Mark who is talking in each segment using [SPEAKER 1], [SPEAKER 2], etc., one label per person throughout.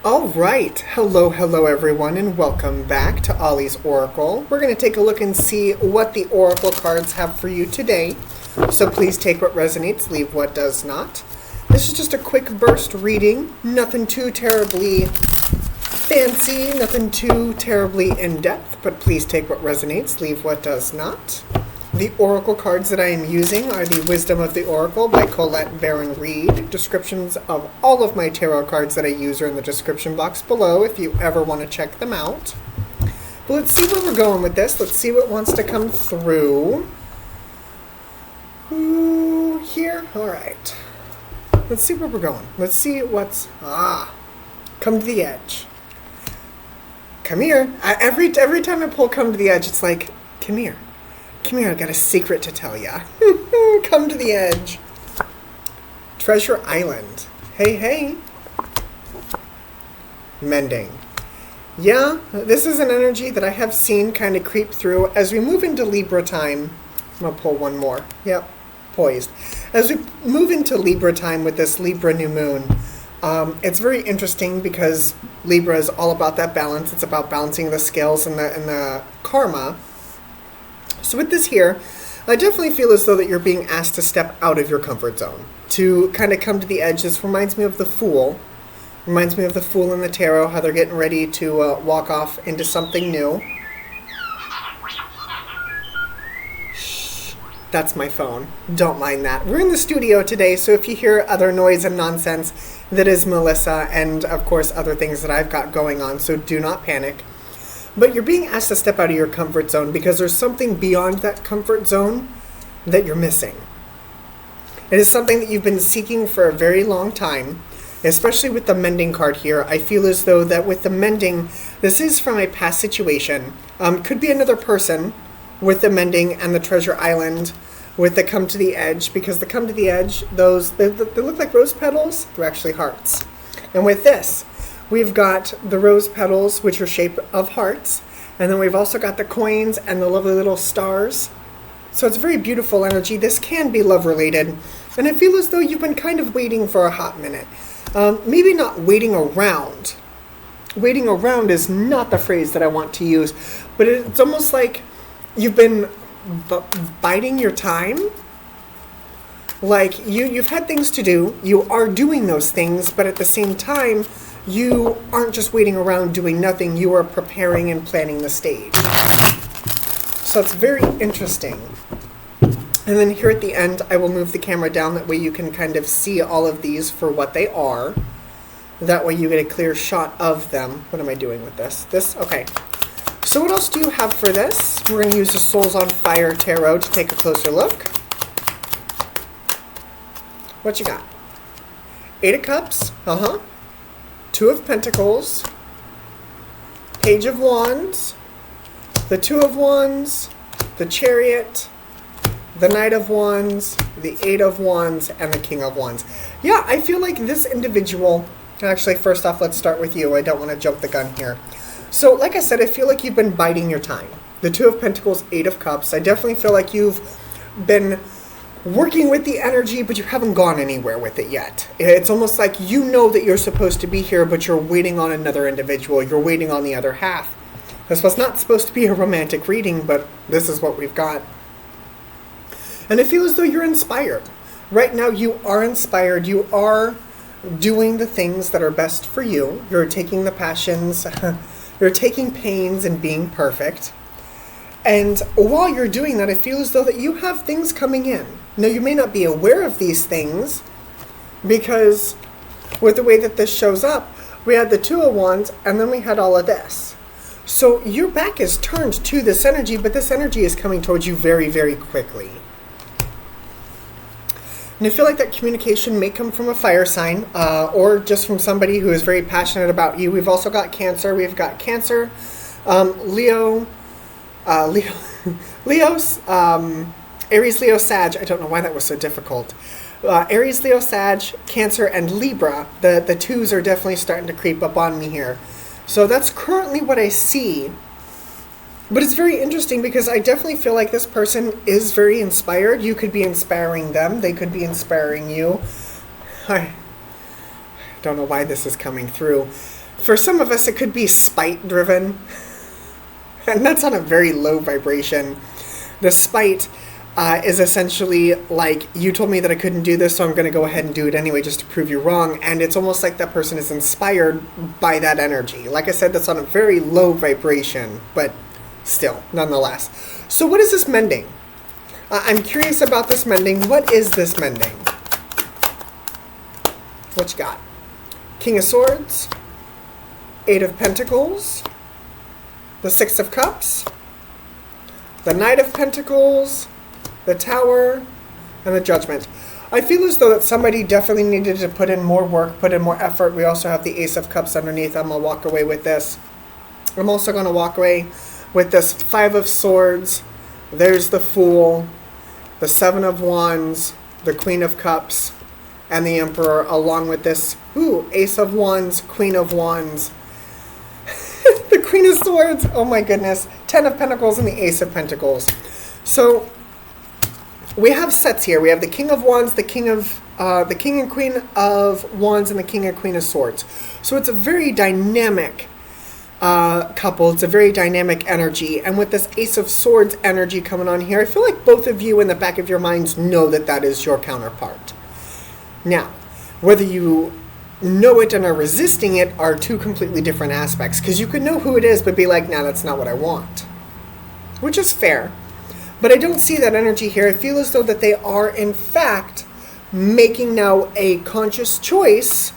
[SPEAKER 1] All right, hello everyone, and welcome back to Ollie's Oracle. We're going to take a look and see what the Oracle cards have for you today. So please take what resonates, leave what does not. This is just a quick burst reading, nothing too terribly fancy, nothing too terribly in-depth, but please take what resonates, leave what does not. The Oracle cards that I am using are the Wisdom of the Oracle by Colette Baron Reed. Descriptions of all of my tarot cards that I use are in the description box below if you ever want to check them out. But let's see where we're going with this. Let's see what wants to come through. Ooh, here? Alright. Let's see where we're going. Let's see what's... Come to the edge. Come here. Every time I pull Come to the Edge, it's like, come here. Come here, I got a secret to tell ya. Come to the edge. Treasure Island. Hey. Mending. Yeah, this is an energy that I have seen kind of creep through. As we move into Libra time, I'm going to pull one more. Yep, poised. As we move into Libra time with this Libra new moon, it's very interesting because Libra is all about that balance. It's about balancing the scales and the karma. So with this here, I definitely feel as though that you're being asked to step out of your comfort zone, to kind of come to the edge. This reminds me of the Fool. Reminds me of the Fool in the tarot, how they're getting ready to walk off into something new. Shh, that's my phone. Don't mind that. We're in the studio today, so if you hear other noise and nonsense, that is Melissa and, of course, other things that I've got going on, so do not panic. But you're being asked to step out of your comfort zone because there's something beyond that comfort zone that you're missing. It is something that you've been seeking for a very long time, especially with the mending card here. I feel as though that with the mending, this is from a past situation. Could be another person with the mending and the treasure island with the come to the edge, because the come to the edge, they look like rose petals. They're actually hearts. And with this, we've got the rose petals, which are shaped of hearts. And then we've also got the coins and the lovely little stars. So it's very beautiful energy. This can be love related. And I feel as though you've been kind of waiting for a hot minute. Maybe not waiting around. Waiting around is not the phrase that I want to use. But it's almost like you've been biding your time. Like you've had things to do. You are doing those things. But at the same time, you aren't just waiting around doing nothing, you are preparing and planning the stage. So it's very interesting. And then here at the end, I will move the camera down, that way you can kind of see all of these for what they are. That way you get a clear shot of them. What am I doing with this? Okay. So what else do you have for this? We're going to use the Souls on Fire Tarot to take a closer look. What you got? Eight of Cups. Two of Pentacles, Page of Wands, the Two of Wands, the Chariot, the Knight of Wands, the Eight of Wands, and the King of Wands. Yeah, I feel like this individual, actually, first off, let's start with you. I don't want to jump the gun here. So, like I said, I feel like you've been biding your time. The Two of Pentacles, Eight of Cups. I definitely feel like you've been working with the energy, but you haven't gone anywhere with it yet. It's almost like you know that you're supposed to be here, but you're waiting on another individual. You're waiting on the other half. This was not supposed to be a romantic reading, but this is what we've got. And I feel as though you're inspired. Right now, you are inspired. You are doing the things that are best for you. You're taking the passions. You're taking pains and being perfect. And while you're doing that, I feel as though that you have things coming in. Now, you may not be aware of these things because with the way that this shows up, we had the Two of Wands and then we had all of this. So your back is turned to this energy, but this energy is coming towards you very, very quickly. And I feel like that communication may come from a fire sign or just from somebody who is very passionate about you. We've also got Cancer. We've got Cancer, Aries, Leo, Sag. I don't know why that was so difficult. Aries, Leo, Sag, Cancer, and Libra. The twos are definitely starting to creep up on me here. So that's currently what I see. But it's very interesting because I definitely feel like this person is very inspired. You could be inspiring them. They could be inspiring you. Don't know why this is coming through. For some of us, it could be spite driven. And that's on a very low vibration. The spite is essentially like, you told me that I couldn't do this, so I'm going to go ahead and do it anyway just to prove you wrong. And it's almost like that person is inspired by that energy. Like I said, that's on a very low vibration, but still, nonetheless. So what is this mending? I'm curious about this mending. What is this mending? What you got? King of Swords, Eight of Pentacles, the Six of Cups, the Knight of Pentacles, the Tower, and the Judgment. I feel as though that somebody definitely needed to put in more work, put in more effort. We also have the Ace of Cups underneath. I'm going to walk away with this. I'm also going to walk away with this Five of Swords. There's the Fool, the Seven of Wands, the Queen of Cups, and the Emperor, along with this Ace of Wands, Queen of Wands, the Queen of Swords, oh my goodness, Ten of Pentacles, and the Ace of Pentacles. So we have sets here. We have the King of Wands, the King and Queen of Wands, and the King and Queen of Swords. So it's a very dynamic couple. It's a very dynamic energy. And with this Ace of Swords energy coming on here, I feel like both of you in the back of your minds know that that is your counterpart. Now, whether you know it and are resisting it are two completely different aspects, because you could know who it is but be like, nah, that's not what I want, which is fair. But I don't see that energy here. I feel as though that they are in fact making now a conscious choice,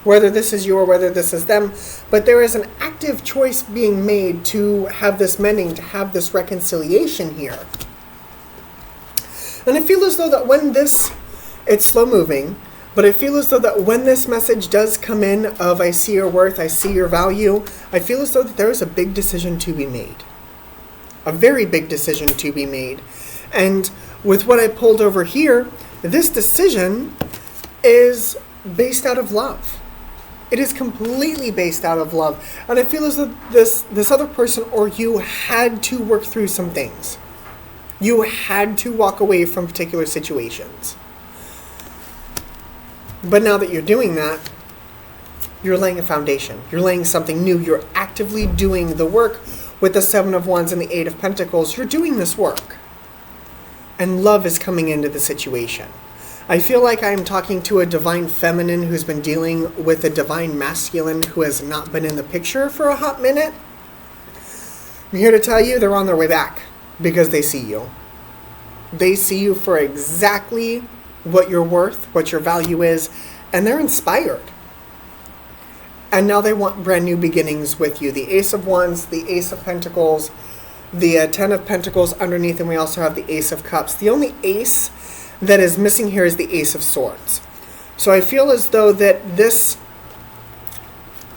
[SPEAKER 1] whether this is you or whether this is them, but there is an active choice being made to have this mending, to have this reconciliation here. And I feel as though that when this, it's slow moving, but I feel as though that when this message does come in of I see your worth, I see your value, I feel as though that there is a big decision to be made. A very big decision to be made. And with what I pulled over here, this decision is based out of love. It is completely based out of love. And I feel as though this other person or you had to work through some things. You had to walk away from particular situations. But now that you're doing that, you're laying a foundation. You're laying something new. You're actively doing the work with the Seven of Wands and the Eight of Pentacles. You're doing this work. And love is coming into the situation. I feel like I'm talking to a divine feminine who's been dealing with a divine masculine who has not been in the picture for a hot minute. I'm here to tell you they're on their way back because they see you. They see you for exactly what you're worth, what your value is, and they're inspired. And now they want brand new beginnings with you. The Ace of Wands, the Ace of Pentacles, the Ten of Pentacles underneath, and we also have the Ace of Cups. The only ace that is missing here is the Ace of Swords. So I feel as though that this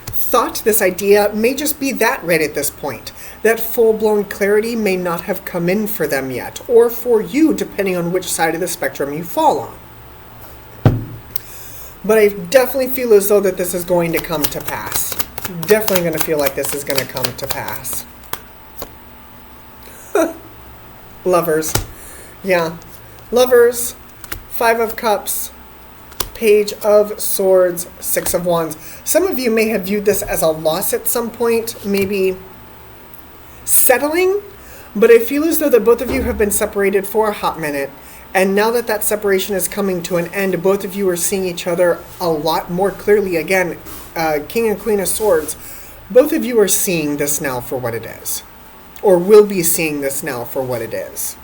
[SPEAKER 1] thought, this idea, may just be that right at this point. That full-blown clarity may not have come in for them yet, or for you, depending on which side of the spectrum you fall on. But I definitely feel as though that this is going to come to pass. Definitely going to feel like this is going to come to pass. Lovers. Yeah. Lovers, Five of Cups, Page of Swords, Six of Wands. Some of you may have viewed this as a loss at some point, maybe settling, but I feel as though that both of you have been separated for a hot minute, and now that that separation is coming to an end, both of you are seeing each other a lot more clearly. Again, King and Queen of Swords, both of you are seeing this now for what it is, or will be seeing this now for what it is.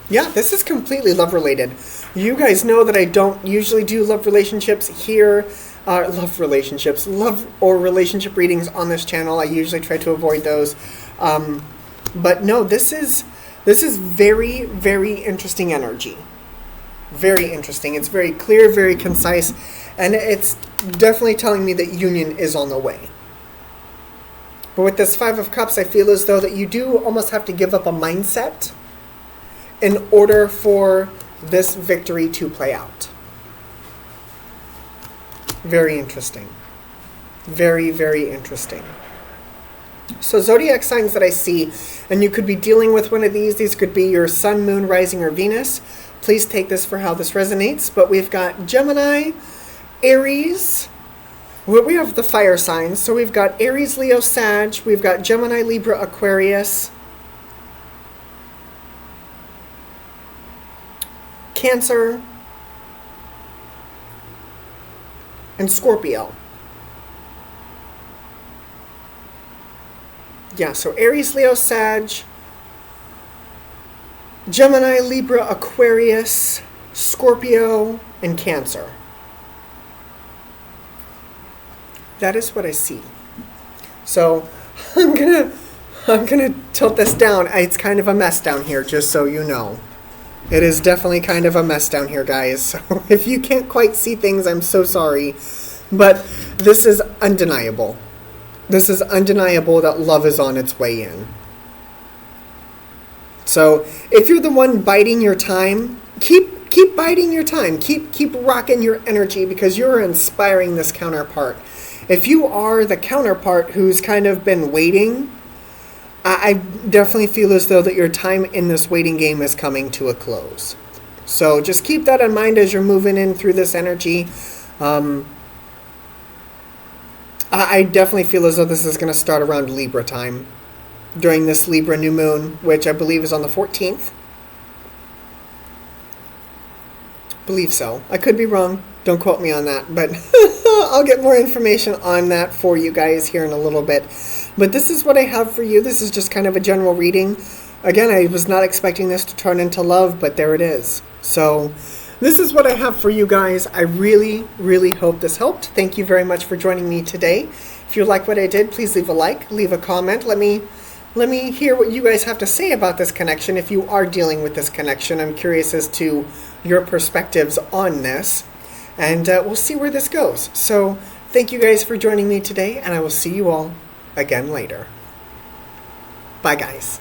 [SPEAKER 1] Yeah, this is completely love related. You guys know that I don't usually do love relationships here. Love or relationship readings on this channel. I usually try to avoid those. But no, this is very, very interesting energy. Very interesting. It's very clear, very concise, and it's definitely telling me that union is on the way. But with this Five of Cups, I feel as though that you do almost have to give up a mindset in order for this victory to play out. Very interesting. Very, very interesting. So zodiac signs that I see, and you could be dealing with one of these. These could be your sun, moon, rising, or Venus. Please take this for how this resonates. But we've got Gemini, Aries. Well, we have the fire signs. So we've got Aries, Leo, Sag. We've got Gemini, Libra, Aquarius, Cancer, and Scorpio. Yeah, so Aries, Leo, Sag, Gemini, Libra, Aquarius, Scorpio, and Cancer. That is what I see. So I'm gonna tilt this down. It's kind of a mess down here, just so you know. It is definitely kind of a mess down here, guys. So if you can't quite see things, I'm so sorry. But this is undeniable. This is undeniable that love is on its way in. So if you're the one biding your time, keep biding your time. Keep rocking your energy, because you're inspiring this counterpart. If you are the counterpart who's kind of been waiting, I definitely feel as though that your time in this waiting game is coming to a close. So just keep that in mind as you're moving in through this energy. I definitely feel as though this is going to start around Libra time, during this Libra new moon, which I believe is on the 14th. Believe so. I could be wrong. Don't quote me on that, but I'll get more information on that for you guys here in a little bit. But this is what I have for you. This is just kind of a general reading. Again, I was not expecting this to turn into love, but there it is. So this is what I have for you guys. I really, really hope this helped. Thank you very much for joining me today. If you like what I did, please leave a like, leave a comment. Let me hear what you guys have to say about this connection. If you are dealing with this connection, I'm curious as to your perspectives on this. And we'll see where this goes. So thank you guys for joining me today, and I will see you all again later. Bye, guys.